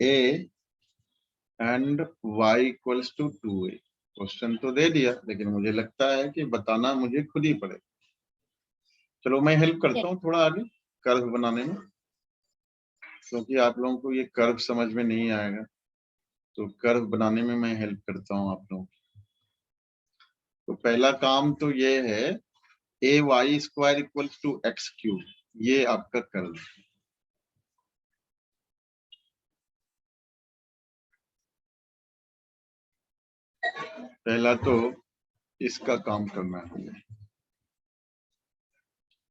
a and y equals to 2a. Question तो दे दिया लेकिन मुझे लगता है कि बताना मुझे खुद ही पड़ेगा। चलो मैं हेल्प करता हूँ थोड़ा आगे कर्व बनाने में, क्योंकि आप लोगों को ये कर्व समझ में नहीं आएगा, तो कर्व बनाने में मैं हेल्प करता हूँ आप लोगों की। तो पहला काम तो ये है ay square equals to x cube, ये आपका कर्व है। पहला तो इसका काम करना है,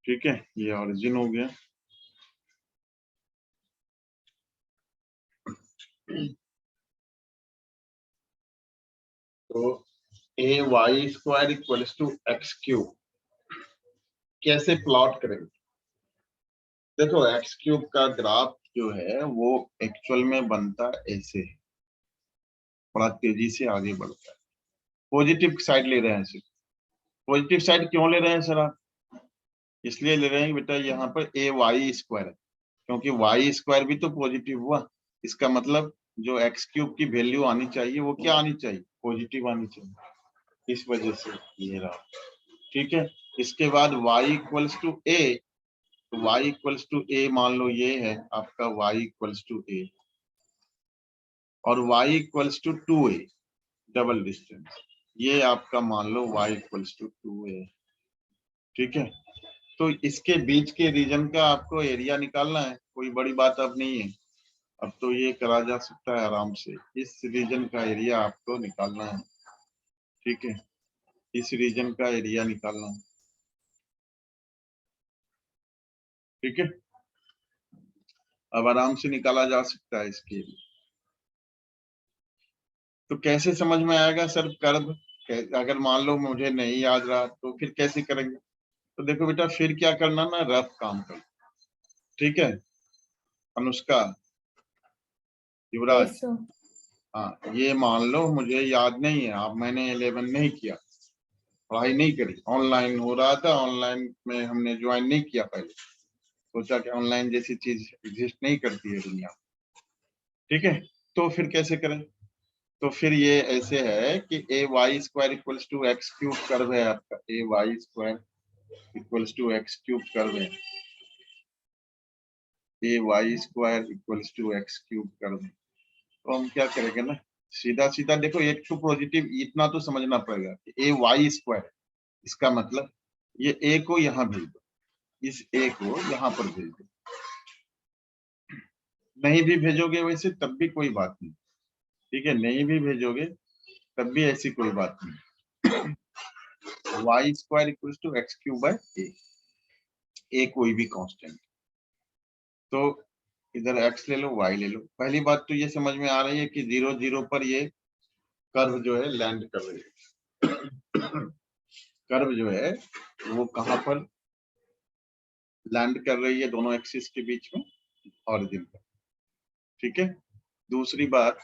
ठीक है। ये ऑरिजिन हो गया। तो ay square equals to x cube कैसे प्लॉट करेंगे? देखो एक्स क्यूब का ग्राफ जो है वो एक्चुअल में बनता ऐसे, थोड़ा तेजी से आगे बढ़ता है। पॉजिटिव साइड ले रहे हैं सिर्फ। पॉजिटिव साइड क्यों ले रहे हैं सर आप? इसलिए ले रहे हैं बेटा यहाँ पर ए वाई स्क्वायर है, क्योंकि वाई स्क्वायर भी तो पॉजिटिव हुआ। इसका मतलब जो एक्स क्यूब की वैल्यू आनी चाहिए वो क्या आनी चाहिए? पॉजिटिव आनी चाहिए। इस वजह से ये रहा, ठीक है। इसके बाद y इक्वल्स टू a, तो y इक्वल्स टू a मान लो ये है आपका y इक्वल्स टू a और y equals to 2a double distance, ये आपका मान लो y इक्वल्स टू 2a, ठीक है। तो इसके बीच के रीजन का आपको एरिया निकालना है, कोई बड़ी बात अब नहीं है। अब तो ये करा जा सकता है आराम से। इस रीजन का एरिया आपको निकालना है, ठीक है। इस रीजन का एरिया निकालना है, ठीक है। अब आराम से निकाला जा सकता है इसके लिए। तो कैसे समझ में आएगा सर कर्व? अगर मान लो मुझे नहीं याद रहा तो फिर कैसे करेंगे? तो देखो बेटा फिर क्या करना ना, रफ काम कर, ठीक है। अनुष्का, युवराज, Yes, sir. हाँ, ये मान लो मुझे याद नहीं है, अब मैंने 11 नहीं किया, पढ़ाई नहीं करी, ऑनलाइन हो रहा था, ऑनलाइन में हमने ज्वाइन नहीं किया पहले, सोचा कि ऑनलाइन जैसी चीज एग्जिस्ट नहीं करती है दुनिया, ठीक है। तो फिर कैसे करें? तो फिर ये ऐसे है कि a y square equals to x cube curve है आपका, a y square equals to x cube curve है, a y square equals to x cube curve है। तो हम क्या करेंगे ना, सीधा सीधा देखो, एक टू पॉजिटिव इतना तो समझना पड़ेगा कि ए वाई स्क्वायर, इसका मतलब ये ए को यहाँ भेज दो, इस ए को यहाँ पर भेज दो, नहीं भी भेजोगे वैसे तब भी कोई बात नहीं, ठीक है, नहीं भी भेजोगे तब भी ऐसी कोई बात नहीं। Y square equal to x cube by a कोई भी कांस्टेंट, तो इधर x ले लो, y ले लो। पहली बात तो ये समझ में आ रही है कि 0 0 पर ये कर्व जो है लैंड कर रही है। कर्व जो है वो कहां पर लैंड कर रही है? दोनों एक्सिस के बीच में, ऑरिजिन पर, ठीक है। दूसरी बात,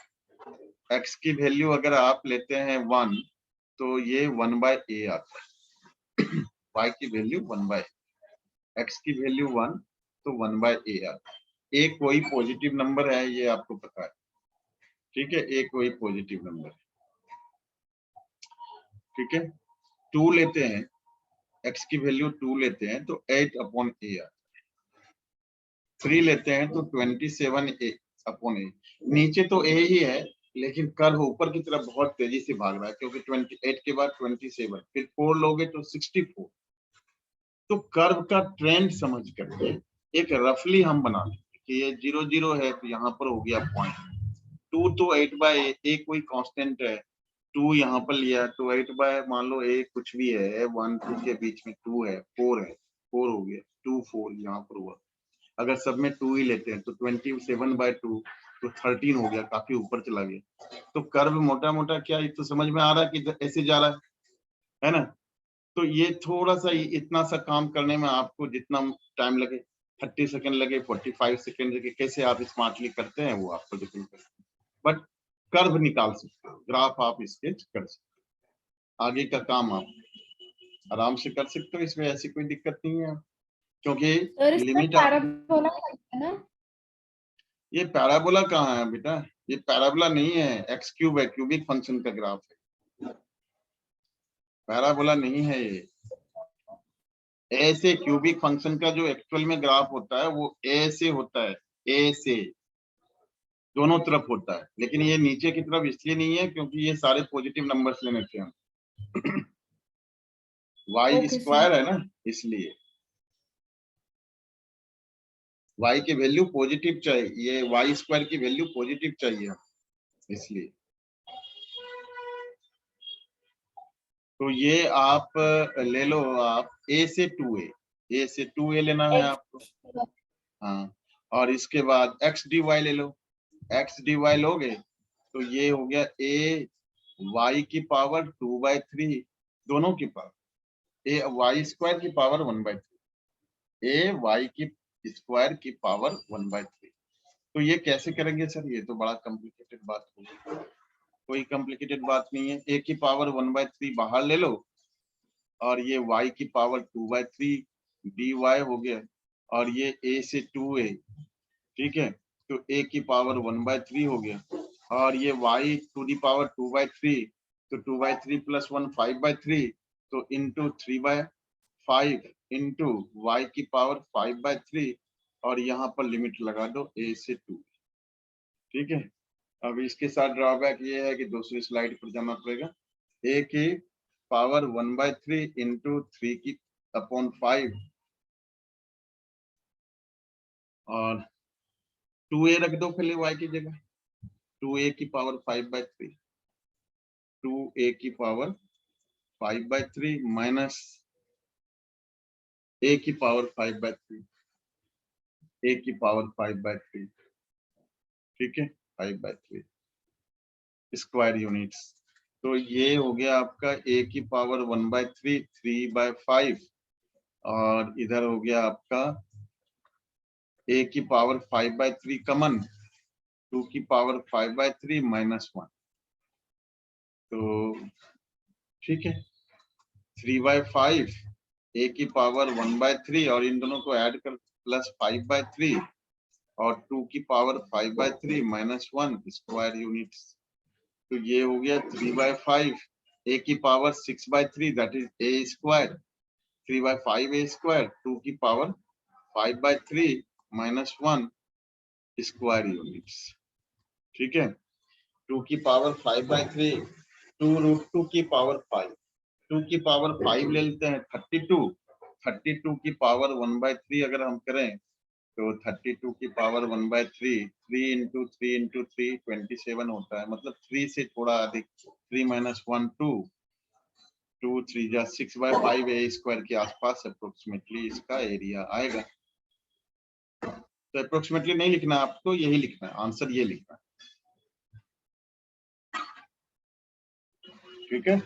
x की वैल्यू अगर आप लेते हैं 1 तो ये 1/a आता है। y की वैल्यू 1/a, x की वैल्यू 1 तो 1/a आता है। a कोई पॉजिटिव नंबर है, ये आपको पता है, ठीक है, a कोई पॉजिटिव नंबर है, ठीक है। 2 लेते हैं, x की वैल्यू 2 लेते हैं तो 8/a आता है। 3 लेते हैं तो 27/a। नीचे तो a ही है, लेकिन कर्व ऊपर की तरफ बहुत तेजी से भाग रहा है, क्योंकि 28 के बाद 27, फिर 4 लोगे तो 64। तो कर्व का ट्रेंड समझ करके एक रफली हम बना लेंगे कि ये 0 0 है तो यहाँ पर हो गया पॉइंट 2, तो 8/a कोई कांस्टेंट है, 2 यहाँ पर लिया तो 8 मान लो a कुछ भी है, 1 2 के बीच में 2 है, 4 है, 4 हो गया, 2 4 यहाँ पर हुआ। अगर सब में 2 ही लेते हैं तो 27/2 तो 13 हो गया, काफी ऊपर चला गया। तो कर्व मोटा मोटा क्या, ये तो समझ में आ रहा है कि ऐसे जा रहा है ना। तो ये थोड़ा सा इतना सा काम करने में आपको जितना टाइम लगे, 30 सेकंड लगे, 45 सेकंड लगे, कैसे आप स्मार्टली करते हैं वो आपको डिपेंड करता है, बट कर्व निकाल सकते हो, ग्राफ आप स्केच कर सकते हो, आगे का काम आप आराम से कर सकते हो, इसमें ऐसी कोई दिक्कत नहीं है, क्योंकि सर इसमें लिमिट पैराबोला है ना? ये पैराबोला कहाँ है बेटा? ये पैराबोला नहीं है, एक्स क्यूब है, क्यूबिक फंक्शन का ग्राफ है, पैराबोला नहीं है ये। ऐसे क्यूबिक फंक्शन का जो एक्चुअल में ग्राफ होता है वो ए से होता है, ए से दोनों तरफ होता है, लेकिन ये नीचे की तरफ इसलिए नहीं है क्योंकि ये सारे पॉजिटिव नंबर्स लेने थे हम। Y Okay, square sir. है ना, इसलिए y की वैल्यू पॉजिटिव चाहिए, ये वाई स्क्वायर की वैल्यू पॉजिटिव चाहिए हम, इसलिए। तो ये आप ले लो, आप a से 2a, a से 2a लेना है आपको, हाँ। और इसके बाद x dy ले लो, x dy लोगे तो ये हो गया a y की पावर 2/3, दोनों की पावर, a y स्क्वायर की पावर 1/3, a y की स्क्वायर की पावर 1/3। तो ये कैसे करेंगे सर? ये तो बड़ा कॉम्प्लिकेटेड बात होगी। कोई कॉम्प्लिकेटेड बात नहीं है, a की पावर 1/3 बाहर ले लो और ये y की पावर 2/3 dy हो गया, और ये a से 2a, ठीक है, तो a की पावर 1/3 हो गया, और ये y टू दी पावर 2/3, तो 2/3 + 1 5/3, तो इंटू 3/5 इंटू y की पावर 5/3, और यहाँ पर लिमिट लगा दो a से 2, ठीक है। अब इसके साथ ड्रॉबैक ये है कि दूसरी स्लाइड पर जाना पड़ेगा, a की पावर 1/3 इंटू 3 की अपॉन 5, और 2a रख दो पहले y की जगह, 2a की पावर 5/3, 2a की पावर 5/3 माइनस a की पावर 5/3, a की पावर 5/3, ठीक है, 5/3 स्क्वायर यूनिट्स। तो ये हो गया आपका a की पावर 1/3 3/5, और इधर हो गया आपका a की पावर 5/3 कॉमन, 2 की पावर 5/3 -1, तो ठीक है 3/5 a की पावर 1/3 और इन दोनों को ऐड कर प्लस 5/3 और 2 की पावर 5/3 -1 स्क्वायर यूनिट्स, तो ये हो गया 3/5 a की power 6/3 that is a square, 3/5 a square, 2 की पावर 5/3 -1 स्क्वायर यूनिट्स। ठीक है 2 की पावर 5/3 2√2 की पावर 5, 2 की पावर 5 ले लेते हैं 32 की पावर 1/3 अगर हम करें तो 32 की पावर 1/3 3 इंटू 3 इंटू 3 27 होता है, मतलब 3 से थोड़ा अधिक 3 - 1 2 3 जा 6/5 a स्क्वायर के आसपास अप्रोक्सीमेटली इसका एरिया आएगा। तो अप्रोक्सीमेटली नहीं लिखना आपको, यही लिखना है, आंसर ये लिखना है। ठीक है